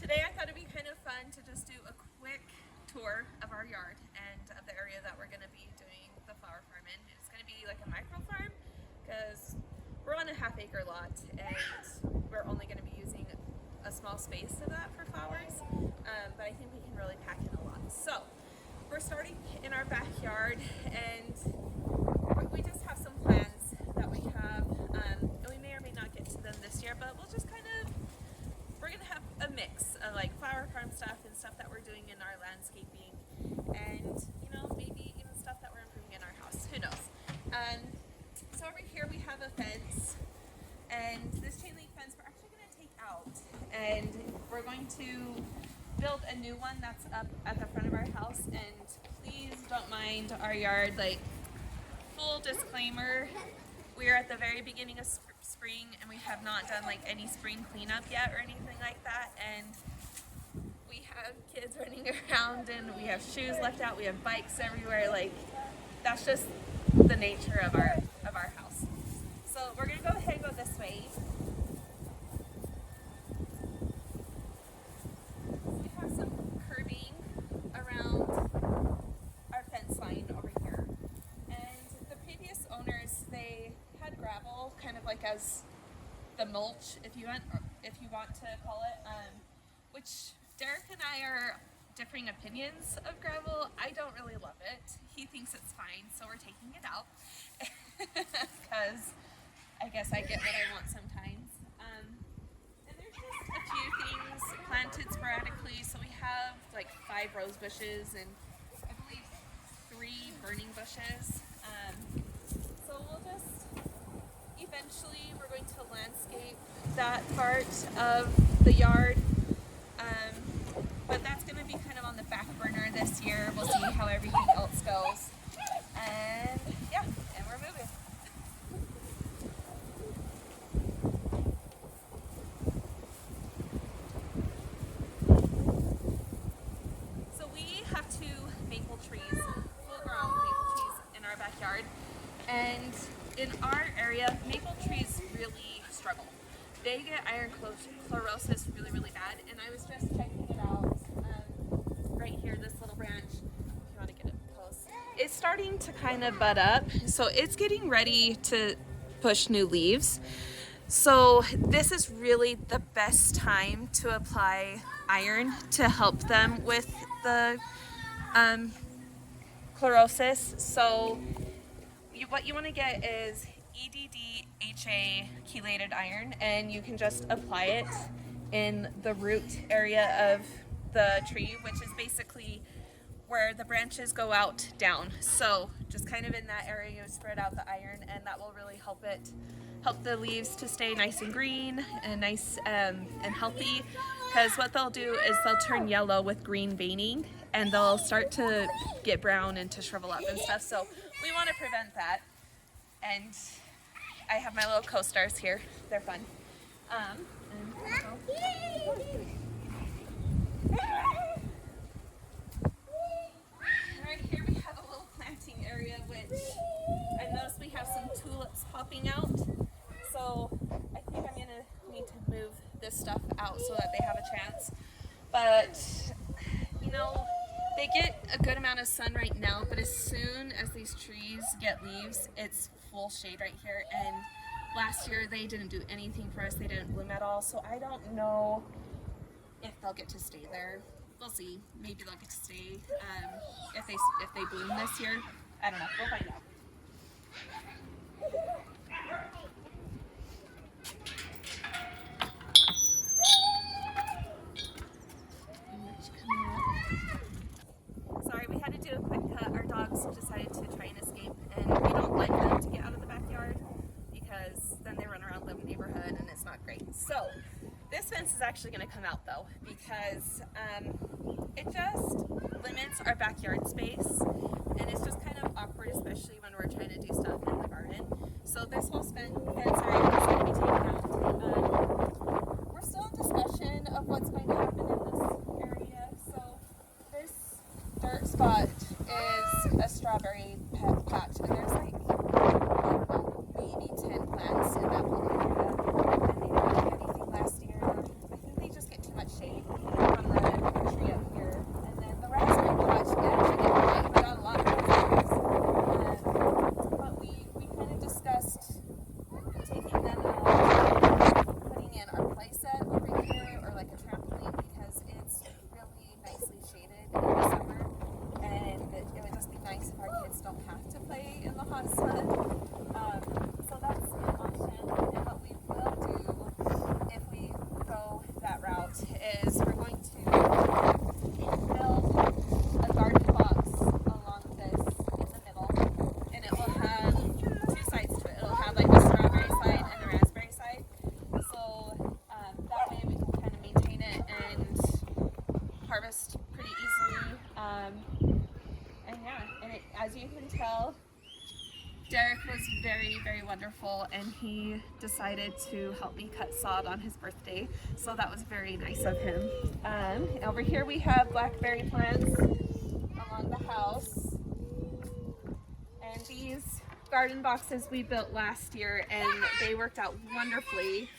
Today I thought it'd be kind of fun to just do a quick tour of our yard and of the area that we're going to be doing the flower farm in. It's going to be like a micro farm because we're on a half-acre lot and we're only going to be using a small space of that for flowers, but I think we can really pack in a lot. So we're starting in our backyard, and we just have some plans that we have, and we may or may not get to them this year, but we're going to have a mix of like flower farm stuff and stuff that we're doing in our landscaping, and maybe even stuff that we're improving in our house, who knows. So over here we have a fence, and this chain link fence we're actually going to take out, and we're going to build a new one that's up at the front of our house. And please don't mind our yard, like, full disclaimer, we're at the very beginning of spring and we have not done like any spring cleanup yet or anything like that, and we have kids running around and we have shoes left out, we have bikes everywhere. Like, that's just the nature of our house. So we're gonna go ahead and go this way. We have some curbing around our fence line over here, and the previous owners, they had gravel kind of like as the mulch, if you want to call it, which Derek and I are differing opinions of gravel. I don't really love it. He thinks it's fine, so we're taking it out because I guess I get what I want sometimes. And there's just a few things planted sporadically. So we have like 5 rose bushes and I believe 3 burning bushes. So we'll just eventually, we're going to landscape that part of the yard. But that's going to be kind of on the back burner this year. We'll see how everything else goes. And yeah, and we're moving. So we have 2 maple trees, full-grown maple trees in our backyard. And in our area, maple trees really struggle. They get iron chlorosis really, really bad. And I was just checking it out right here, this little branch, if you want to get it close. It's starting to kind of bud up. So it's getting ready to push new leaves. So this is really the best time to apply iron to help them with the chlorosis. So what you want to get is EDDHA chelated iron, and you can just apply it in the root area of the tree, which is basically where the branches go out down. So just kind of in that area, you spread out the iron, and that will really help the leaves to stay nice and green and nice and healthy. Because what they'll do is they'll turn yellow with green veining, and they'll start to get brown and to shrivel up and stuff. So we want to prevent that. And I have my little co-stars here. They're fun. Right here we have a little planting area, which I noticed we have some tulips popping out. So I think I'm gonna need to move this stuff out so that they have a chance. But they get a good amount of sun right now, but as soon as these trees get leaves, it's full shade right here. And last year they didn't do anything for us. They didn't bloom at all. So I don't know if they'll get to stay there. We'll see. Maybe they'll get to stay if they bloom this year. I don't know. We'll find out. Sorry, we had to do a quick cut. Our dogs decided to try and escape, and we don't like them to get out of the backyard because then they run around the neighborhood and it's not great. So this fence is actually going to come out though, because it just limits our backyard space, and it's just kind of awkward, especially when we're trying to do stuff in the garden. So this whole fence area is going to be taken out. We're still in discussion of what's going to happen in this area. So this dirt spot is a strawberry patch, and there's like maybe 10 plants in that whole area, and they didn't do anything last year. I think they just get too much shade. as you can tell, Derek was very, very wonderful, and he decided to help me cut sod on his birthday, so that was very nice of him. Over here we have blackberry plants along the house, and these garden boxes we built last year, and they worked out wonderfully.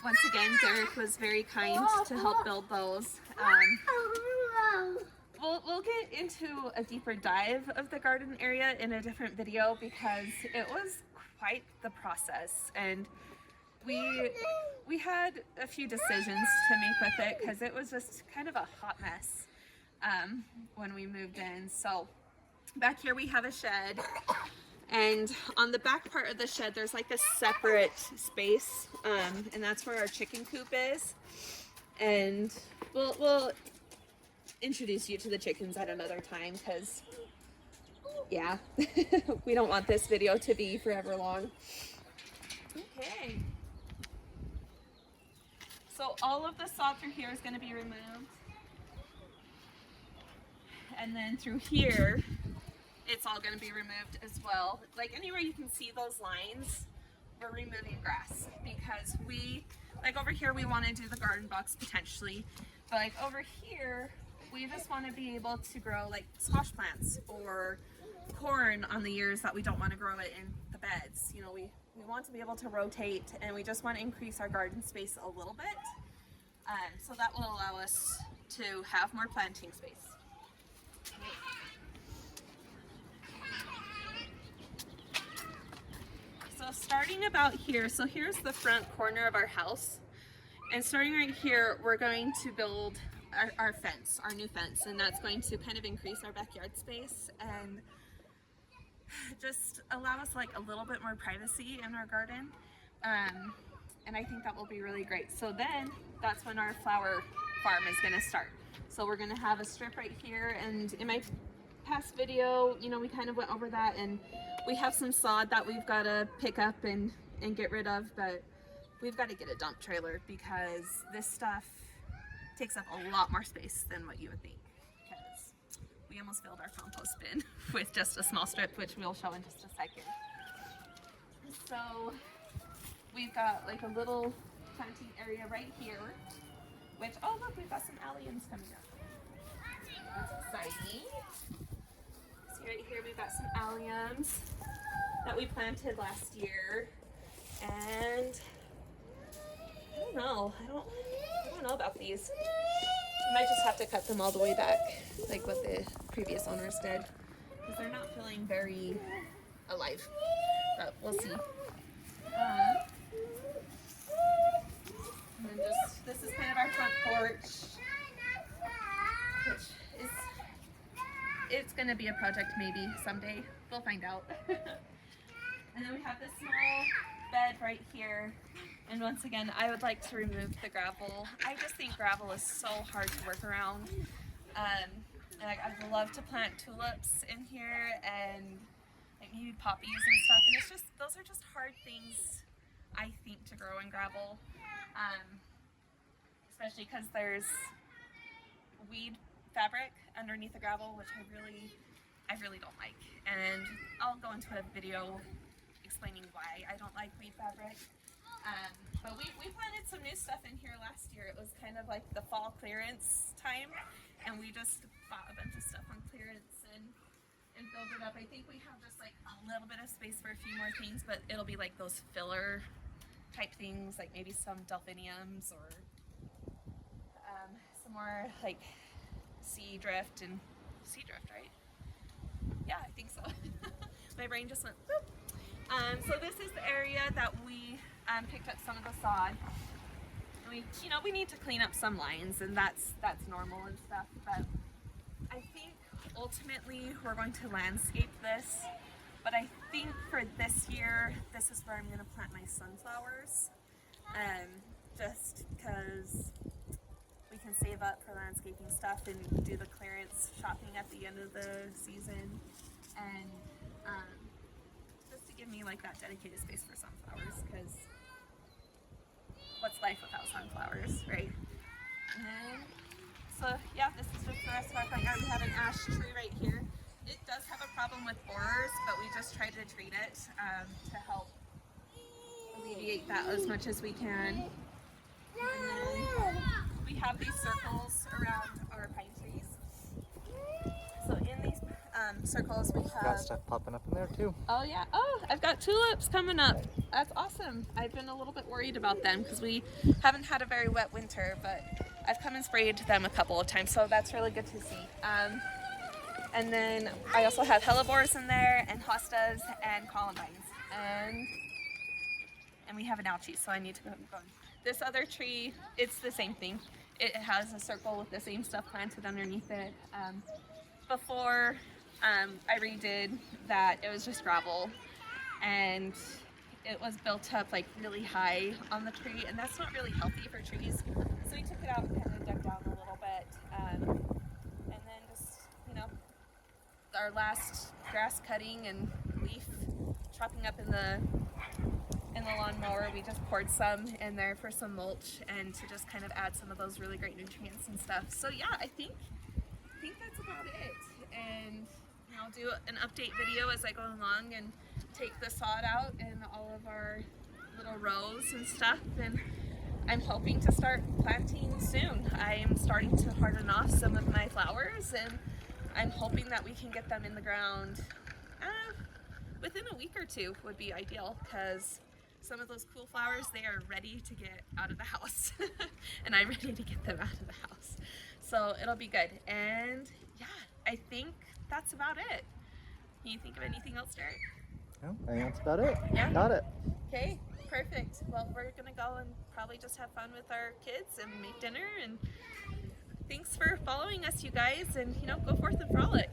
Once again, Derek was very kind to help build those. We'll get into a deeper dive of the garden area in a different video because it was quite the process, and we had a few decisions to make with it because it was just kind of a hot mess when we moved in. So back here we have a shed, and on the back part of the shed there's like a separate space, and that's where our chicken coop is, and we'll introduce you to the chickens at another time because yeah, we don't want this video to be forever long. Okay, so all of the sod through here is going to be removed, and then through here it's all going to be removed as well. Like anywhere you can see those lines, we're removing grass because like over here we want to do the garden box potentially, but like over here we just want to be able to grow like squash plants or corn on the years that we don't want to grow it in the beds. You know, we want to be able to rotate, and we just want to increase our garden space a little bit. So that will allow us to have more planting space. So starting about here, so here's the front corner of our house, and starting right here we're going to build our fence, our new fence, and that's going to kind of increase our backyard space and just allow us like a little bit more privacy in our garden, and I think that will be really great. So then that's when our flower farm is going to start. So we're going to have a strip right here, and in my past video, you know, we kind of went over that, and we have some sod that we've got to pick up and get rid of, but we've got to get a dump trailer because this stuff takes up a lot more space than what you would think, because we almost filled our compost bin with just a small strip, which we'll show in just a second. So we've got like a little planting area right here, which, oh look, we've got some alliums coming up. That's exciting. See right here we've got some alliums that we planted last year, and I don't know know about these. I might just have to cut them all the way back, like what the previous owners did, because they're not feeling very alive, but we'll see. And then this is kind of our front porch, which is, it's going to be a project maybe someday. We'll find out. And then we have this small bed right here. And once again, I would like to remove the gravel. I just think gravel is so hard to work around. And I'd love to plant tulips in here and like maybe poppies and stuff. And it's just, those are just hard things, I think, to grow in gravel. Especially because there's weed fabric underneath the gravel, which I really don't like. And I'll go into a video explaining why I don't like weed fabric. But we planted some new stuff in here last year. It was kind of like the fall clearance time, and we just bought a bunch of stuff on clearance and filled it up. I think we have just like a little bit of space for a few more things, but it'll be like those filler type things, like maybe some delphiniums or some more like sea drift, right? Yeah, I think so. My brain just went whoop. So this is the area that we picked up some of the sod. And we need to clean up some lines, and that's normal and stuff, but I think ultimately we're going to landscape this. But I think for this year, this is where I'm going to plant my sunflowers, just because we can save up for landscaping stuff and do the clearance shopping at the end of the season, and just to give me like that dedicated space for sunflowers, because what's life without sunflowers, right? And so yeah, this is just the rest of our front yard. We have an ash tree right here. it does have a problem with borers, but we just try to treat it to help alleviate that as much as we can. And then we have these circles around our pine trees. So in these circles we have... Got stuff popping up in there too. Oh yeah. Oh, I've got tulips coming up. That's awesome. I've been a little bit worried about them because we haven't had a very wet winter, but I've come and sprayed them a couple of times, so that's really good to see. And then I also have hellebores in there, and hostas, and columbines. And we have an ouchie, so I need to go and go. This other tree, it's the same thing. It has a circle with the same stuff planted underneath it. Before I redid that, it was just gravel, and it was built up like really high on the tree, and that's not really healthy for trees. So we took it out and kind of dug down a little bit, and then just, you know, our last grass cutting and leaf chopping up in the lawnmower, we just poured some in there for some mulch and to just kind of add some of those really great nutrients and stuff. So yeah, I think that's about it. And I'll do an update video as I go along and take the sod out in all of our little rows and stuff. And I'm hoping to start planting soon. I am starting to harden off some of my flowers, and I'm hoping that we can get them in the ground within a week or two would be ideal, because some of those cool flowers, they are ready to get out of the house and I'm ready to get them out of the house. So it'll be good. And yeah, I think that's about it. Can you think of anything else, Derek? No, I think that's about it. Yeah? Got it. Okay, perfect. Well, we're gonna go and probably just have fun with our kids and make dinner, and thanks for following us, you guys, and you know, go forth and frolic.